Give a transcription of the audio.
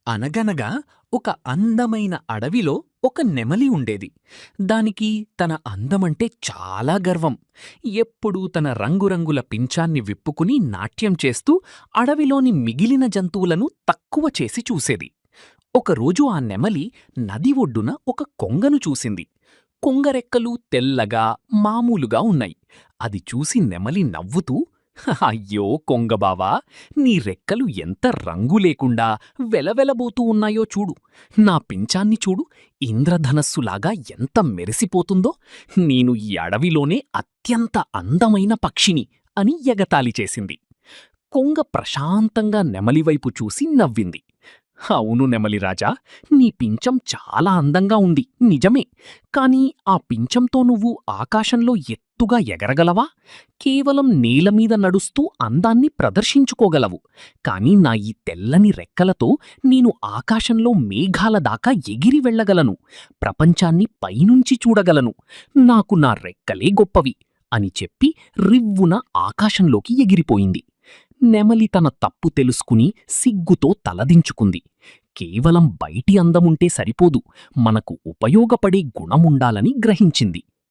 అనగనగా ఒక అందమైన అడవిలో ఒక నెమలి ఉండేది. దానికి తన అందమంటే చాలా గర్వం. ఎప్పుడూ తన రంగురంగుల పించాన్ని విప్పుకుని నాట్యం చేస్తూ అడవిలోని మిగిలిన జంతువులను తక్కువ చేసి చూసేది. ఒకరోజు ఆ నెమలి నది ఒడ్డున ఒక కొంగను చూసింది. కొంగరెక్కలు తెల్లగా, మామూలుగా ఉన్నాయి. అది చూసి నెమలి నవ్వుతూ, అయ్యో కొంగబావా, నీ రెక్కలు ఎంత రంగు లేకుండా వెలవెలబోతూ ఉన్నాయో చూడు. నా పించాన్ని చూడు, ఇంద్రధనస్సులాగా ఎంత మెరిసిపోతుందో. నేను ఈ అడవిలోనే అత్యంత అందమైన పక్షిని అని ఎగతాళి చేసింది. కొంగ ప్రశాంతంగా నెమలివైపు చూసి నవ్వింది. అవును నెమలిరాజా, నీ పించం చాలా అందంగా ఉంది, నిజమే. కాని ఆ పించంతో నువ్వు ఆకాశంలో ఎత్తుగా ఎగరగలవా? కేవలం నేలమీద నడుస్తూ అందాన్ని ప్రదర్శించుకోగలవు. కాని నా ఈ తెల్లని రెక్కలతో నేను ఆకాశంలో మేఘాల దాకా ఎగిరి వెళ్ళగలను. ప్రపంచాన్ని పైనుంచి చూడగలను. నాకు నా రెక్కలే గొప్పవి అని చెప్పి రివ్వున ఆకాశంలోకి ఎగిరిపోయింది. నెమలి తన తప్పు తెలుసుకుని సిగ్గుతో తలదించుకుంది. కేవలం బయటి అందముంటే సరిపోదు, మనకు ఉపయోగపడే గుణముండాలని గ్రహించింది.